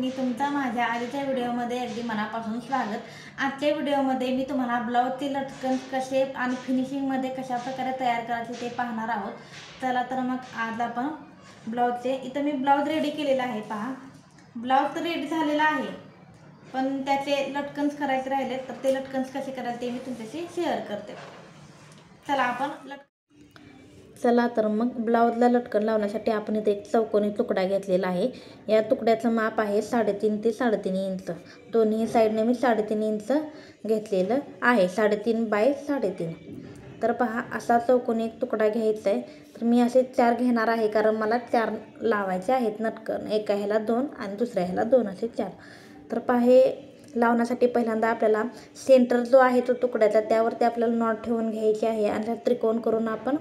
मी तुमचा माझ्या आधीच्या व्हिडिओमध्ये अगदी मनापासून स्वागत। आजच्या व्हिडिओमध्ये मी तुम्हाला ब्लाउजचे लटकन कसे आणि फिनिशिंगमध्ये कशा प्रकारे तयार करायचे ते पाहणार आहोत। चला तर मग आज आपण ब्लाउजचे इथं मी ब्लाउज रेडी केलेला आहे। पहा, ब्लाउज तर रेडी झालेला आहे, पण त्याचे लटकन करायचे राहिले, तर ते लटकन कसे करायचे ते मी तुमच्याशी शेअर करते। चला तर मग ब्लाउजला लटकन लावण्यासाठी आपण इथे एक चौकोनी तुकडा घेतलेला आहे। या तुकड्याचं माप आहे 3.5 ते 3.5 इंच। दोन्ही साईडने मी 3.5 इंच घेतलेलं आहे, 3.5 बाय 3.5। तर पहा, असा चौकोनी एक तुकडा घ्यायचा आहे। तर मी असे 4 घेणार आहे, कारण मला 4 लावायचे आहेत लटकन। एका ह्याला 2 आणि दुसऱ्या ह्याला 2 असे 4। तर पहा, हे लावण्यासाठी पहिल्यांदा आपल्याला सेंटर जो आहे तो तुकड्याचा, त्यावरती आपल्याला नॉट ठेवून घ्यायची आहे आणि त्रिकोण करून आपण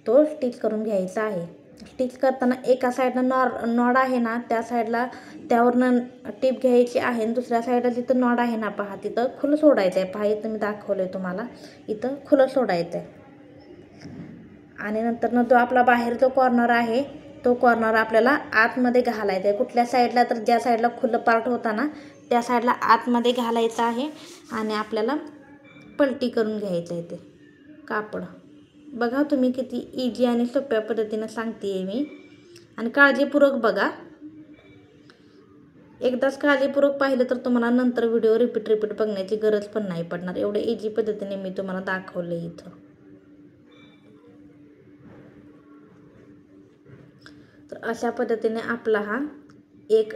तो स्टिच करून घ्यायचा आहे। स्टिच करताना एका साईडनं नॉड आहे ना, त्या साईडला त्यावरनं टीप घ्यायची आहे आणि दुसऱ्या साईडला जिथं नॉड आहे ना, पहा तिथं खुलं सोडायचं आहे। पहा, इथं मी दाखवलं आहे तुम्हाला, इथं खुलं सोडायचं आहे। आणि नंतरनं जो आपला बाहेर जो कॉर्नर आहे तो कॉर्नर आपल्याला आतमध्ये घालायचा आहे। कुठल्या साईडला, तर ज्या साईडला खुलं पार्ट होता ना त्या साईडला आतमध्ये घालायचं आहे आणि आपल्याला पलटी करून घ्यायचं आहे ते कापड। बघा तुम्ही किती इझी आणि सोप्या पद्धतीने सांगते मी, आणि काळजीपूर्वक बघा। एकदाच काळजीपूर्वक पाहिलं तर तुम्हाला नंतर व्हिडिओ रिपीट बघण्याची गरज पण नाही पडणार। एवढे इझी पद्धतीने मी तुम्हाला दाखवले इथं। तर अशा पद्धतीने आपला हा एक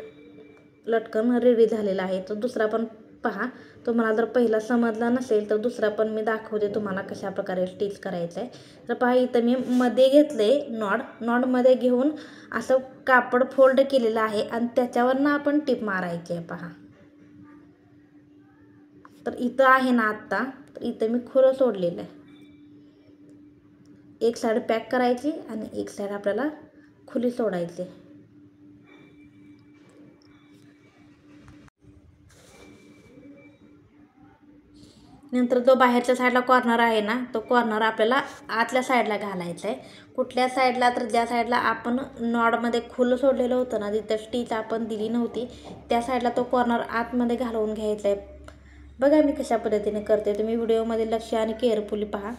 लटकन रेडी झालेला आहे। तर दुसरा पण पहा, तुम्हाला जर पहिला समजला नसेल तर दुसरा पण मी दाखवते तुम्हाला कशा प्रकारे स्टिच करायचं आहे। तर पहा, इथं मी मध्ये घेतले नॉडमध्ये घेऊन असं कापड फोल्ड केलेलं आहे आणि त्याच्यावरनं आपण टिप मारायची आहे। पहा, तर इथं आहे ना आत्ता, तर इथं मी खुलं सोडलेलं आहे। एक साईड पॅक करायची आणि एक साईड आपल्याला खुली सोडायची। नंतर जो बाहेरच्या साईडला कॉर्नर आहे ना, तो कॉर्नर आपल्याला आतल्या साईडला घालायचा आहे। कुठल्या साईडला, तर ज्या साईडला आपण नॉडमध्ये खुलं सोडलेलं होतं ना, जिथं स्टिच आपण दिली नव्हती त्या साईडला तो कॉर्नर आतमध्ये घालवून घ्यायचा आहे। बघा मी कशा पद्धतीने करते, तुम्ही व्हिडिओमध्ये लक्ष आणि केअरफुली पहा।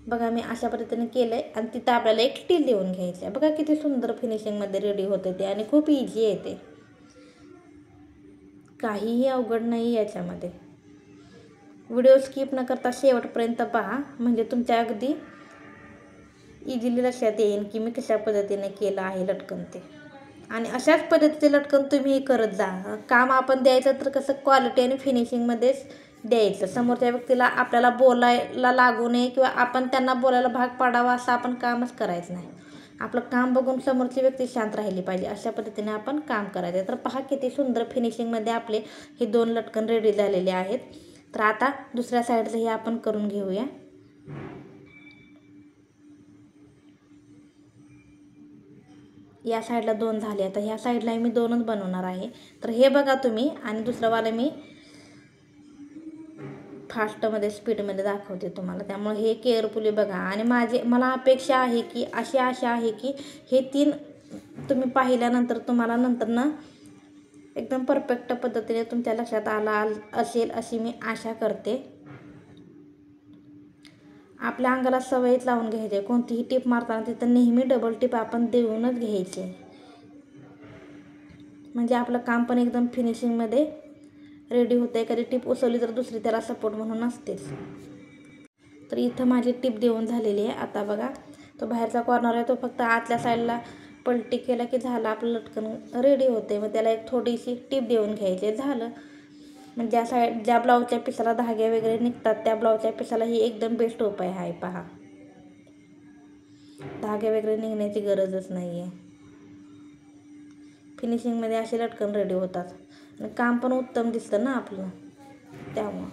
बघा मी अशा पद्धतीने केलं आहे आणि तिथं आपल्याला एक स्टील देऊन घ्यायचं आहे। बघा किती सुंदर फिनिशिंगमध्ये रेडी होते ते, आणि खूप इझी आहे ते, काहीही अवघड नाही याच्यामध्ये। व्हिडिओ स्किप न करता शेवटपर्यंत पहा, म्हणजे तुमच्या अगदी इझिली लक्षात येईल की मी कशा पद्धतीने केलं आहे लटकन ते। आणि अशाच पद्धतीचे लटकन तुम्ही करत जा। काम आपण द्यायचं तर कसं क्वालिटी आणि फिनिशिंगमध्येच द्यायचं। समोरच्या व्यक्तीला आपल्याला बोलायला लागू नये किंवा आपण त्यांना बोलायला भाग पाडावा असं आपण कामच करायचं नाही। आपलं काम बघून समोरची व्यक्ती शांत राहिली पाहिजे, अशा पद्धतीने आपण काम करायचं। तर पहा किती सुंदर फिनिशिंगमध्ये आपले हे 2 लटकन रेडी झालेले आहेत। तर आता दुसऱ्या साईडचं हे आपण करून घेऊया। या साईडला 2 झाले, आता ह्या साईडला मी 2च बनवणार आहे। तर हे बघा तुम्ही, आणि दुसरंवालं मी फास्टमध्ये स्पीडमध्ये दाखवते तुम्हाला, त्यामुळे हे केअरफुली बघा। आणि मला अपेक्षा आहे की आशा आहे की हे 3 तुम्ही पाहिल्यानंतर तुम्हाला नंतरनं एकदम परफेक्ट पद्धतीने तुमच्या लक्षात आला असेल अशी मी आशा करते। आपल्या अंगाला सवयच लावून घ्यायची, कोणतीही टिप मारताना तिथं नेहमी डबल टिप आपण देऊनच घ्यायची, म्हणजे आपलं काम पण एकदम फिनिशिंगमध्ये रेडी होतं। एखादी टिप उसवली तर दुसरी त्याला सपोर्ट म्हणून असतेच। तर इथं माझी टिप देऊन झालेली आहे। आता बघा, तो बाहेरचा कॉर्नर आहे तो फक्त आतल्या साईडला पलटी केला की झालं, आपलं लटकन रेडी होते। मग त्याला एक थोडीशी टिप देऊन घ्यायची, झालं। म्हणजे ज्या ब्लाऊजच्या पिसाला धागे वगैरे निघतात त्या ब्लाऊजच्या पिसाला ही एकदम बेस्ट उपाय आहे। पहा, धागे वगैरे निघण्याची गरजच नाही आहे। फिनिशिंगमध्ये असे लटकन रेडी होतात आणि काम पण उत्तम दिसतं ना आपलं, त्यामुळं।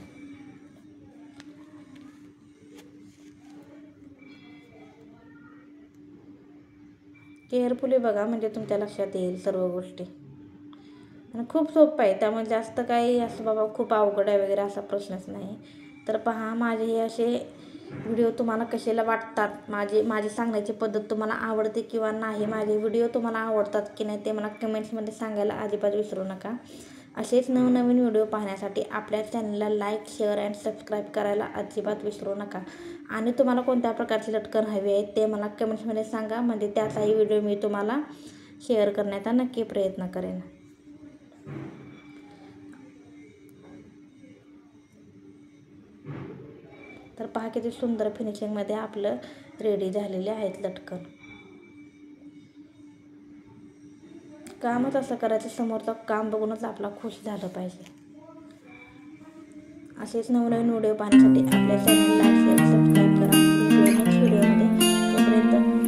केअरफुली बघा, म्हणजे तुमच्या लक्षात येईल सर्व गोष्टी, आणि खूप सोपं आहे, त्यामुळे जास्त काही असं बाबा खूप अवघड आहे वगैरे असा प्रश्नच नाही। तर पहा, माझे हे असे व्हिडिओ तुम्हाला कशाला वाटतात, माझी सांगण्याची पद्धत तुम्हाला आवडते किंवा नाही, माझे व्हिडिओ तुम्हाला आवडतात की नाही ते मला कमेंट्समध्ये सांगायला अजिबात विसरू नका. असेच नवनवीन व्हिडिओ पाहण्यासाठी आपल्या चॅनलला लाईक, शेअर अँड सबस्क्राईब करायला अजिबात विसरू नका. आणि तुम्हाला कोणत्या प्रकारचे लटकन हवे आहेत ते मला कमेंट्समध्ये सांगा, म्हणजे त्याचाही व्हिडिओ मी तुम्हाला शेअर करण्याचा नक्की प्रयत्न करेन. तर पहा किती सुंदर फिनिशिंगमध्ये आपलं रेडी झालेले आहेत लटकन. कामच असं करायचं, समोरचं काम बघूनच आपला खुश झालं पाहिजे. असेच नवनवीन व्हिडिओ पाहण्यासाठी आपल्या चॅनलला लाईक, शेअर, सबस्क्राईब करा. भेटूया नेक्स्ट व्हिडिओमध्ये. तोपर्यंत